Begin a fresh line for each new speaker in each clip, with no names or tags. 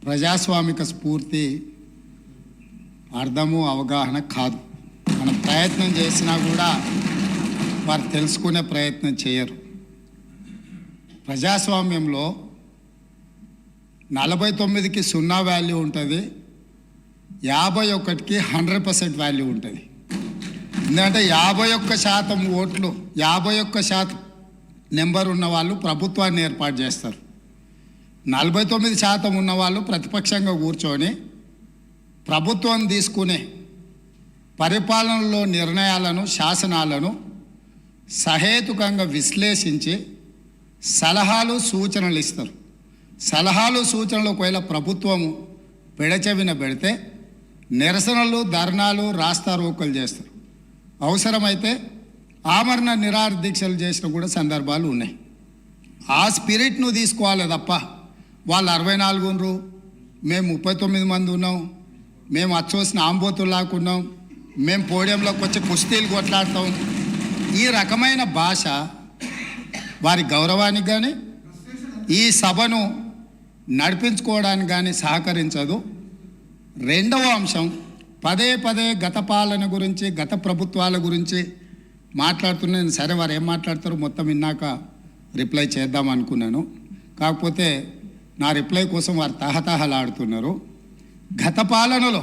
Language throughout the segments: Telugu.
ప్రజాస్వామిక స్ఫూర్తి అర్థము అవగాహన కాదు. మనం ప్రయత్నం చేసినా కూడా వారు తెలుసుకునే ప్రయత్నం చేయరు. ప్రజాస్వామ్యంలో 49కి 0 వాల్యూ ఉంటుంది, 51కి 100% వాల్యూ ఉంటుంది. ఎందుకంటే 51% ఓట్లు 51% నెంబర్ ఉన్న వాళ్ళు ప్రభుత్వాన్ని ఏర్పాటు చేస్తారు. 49% ఉన్నవాళ్ళు ప్రతిపక్షంగా కూర్చొని ప్రభుత్వం తీసుకునే పరిపాలనలో నిర్ణయాలను, శాసనాలను సహేతుకంగా విశ్లేషించి సలహాలు సూచనలు ఇస్తారు. సలహాలు సూచనలు ఒకవేళ ప్రభుత్వము పెడచెవిన పెడితే నిరసనలు, ధర్నాలు, రాస్తారోకలు చేస్తారు. అవసరమైతే ఆమరణ నిరాహార దీక్షలు చేసిన కూడా సందర్భాలు ఉన్నాయి. ఆ స్పిరిట్ను తీసుకోవాలి తప్ప వాళ్ళు 64 ఉన్నారు, మేము 39 మంది ఉన్నాం, మేము అచ్చోసిన ఆంబోతుల్లాకున్నాం, మేము పోడియంలోకి వచ్చి కుస్తీలు కొట్లాడతాం, ఈ రకమైన భాష వారి గౌరవానికి కానీ ఈ సభను నడిపించుకోవడానికి కానీ సహకరించదు. రెండవ అంశం, పదే పదే గత పాలన గురించి, గత ప్రభుత్వాల గురించి మాట్లాడుతున్నాను. సరే, వారు ఏం మాట్లాడతారో మొత్తం విన్నాక రిప్లై చేద్దాం అనుకున్నాను. కాకపోతే నా రిప్లై కోసం వారు తహతహలాడుతున్నారు. గత పాలనలో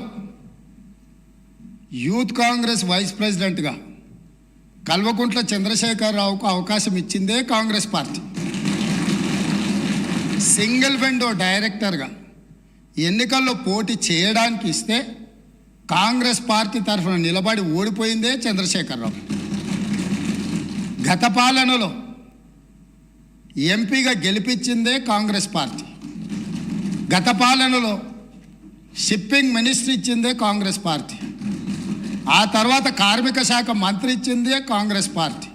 యూత్ కాంగ్రెస్ వైస్ ప్రెసిడెంట్గా కల్వకుంట్ల చంద్రశేఖరరావుకు అవకాశం ఇచ్చిందే కాంగ్రెస్ పార్టీ. సింగిల్ విండో డైరెక్టర్గా ఎన్నికల్లో పోటీ చేయడానికి ఇస్తే కాంగ్రెస్ పార్టీ తరఫున నిలబడి ఓడిపోయిందే చంద్రశేఖరరావు. గత పాలనలో ఎంపీగా గెలిపించిందే కాంగ్రెస్ పార్టీ. గత పాలనలో షిప్పింగ్ మినిస్టర్ ఇచ్చిందే కాంగ్రెస్ పార్టీ. ఆ తర్వాత కార్మిక శాఖ మంత్రి ఇచ్చిందే కాంగ్రెస్ పార్టీ.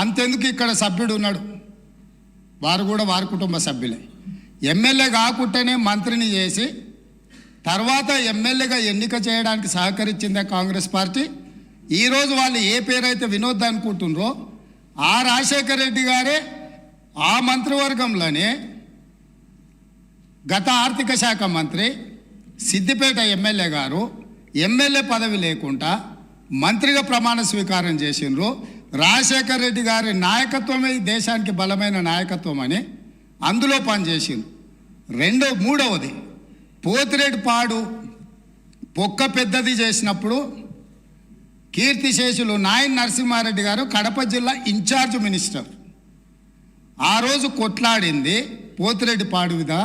అంతెందుకు, ఇక్కడ సభ్యుడు ఉన్నాడు, వారు కూడా వారి కుటుంబ సభ్యులే. ఎమ్మెల్యే కాకుండానే మంత్రిని చేసి తర్వాత ఎమ్మెల్యేగా ఎన్నిక చేయడానికి సహకరించిందే కాంగ్రెస్ పార్టీ. ఈరోజు వాళ్ళు ఏ పేరైతే వినోద్ అనుకుంటున్నారో ఆ రాజశేఖర రెడ్డి గారే ఆ మంత్రివర్గంలోనే గత ఆర్థిక శాఖ మంత్రి, సిద్దిపేట ఎమ్మెల్యే గారు ఎమ్మెల్యే పదవి లేకుండా మంత్రిగా ప్రమాణ స్వీకారం చేసిండ్రు. రాజశేఖర రెడ్డి గారి నాయకత్వమే ఈ దేశానికి బలమైన నాయకత్వం అని అందులో పనిచేసిండ్రు. మూడవది, పోతిరెడ్డిపాడు పొక్క పెద్దది చేసినప్పుడు కీర్తిశేషులు నాయన్ నరసింహారెడ్డి గారు కడప జిల్లా ఇన్ఛార్జ్ మినిస్టర్. ఆ రోజు కొట్లాడింది పోతిరెడ్డిపాడు మీద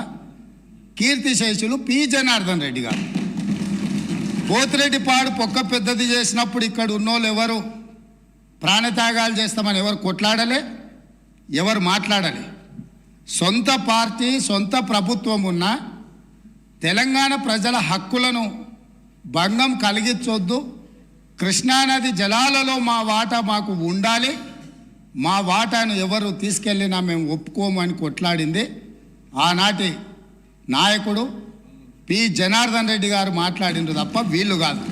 కీర్తిశేషులు పి జనార్దన్ రెడ్డి గారు. పోతిరెడ్డిపాడు పొక్క పెద్దది చేసినప్పుడు ఇక్కడ ఉన్నోళ్ళు ఎవరు ప్రాణత్యాగాలు చేస్తామని ఎవరు కొట్లాడలే, ఎవరు మాట్లాడలే. సొంత పార్టీ, సొంత ప్రభుత్వం ఉన్న తెలంగాణ ప్రజల హక్కులను భంగం కలిగించొద్దు, కృష్ణానది జలాలలో మా వాటా మాకు ఉండాలి, మా వాటాను ఎవరు తీసుకెళ్ళినా మేము ఒప్పుకోమని కొట్లాడింది ఆనాటి నాయకుడు పి జనార్దన్ రెడ్డి గారు మాట్లాడిండ్రు తప్ప వీళ్ళు కాదు.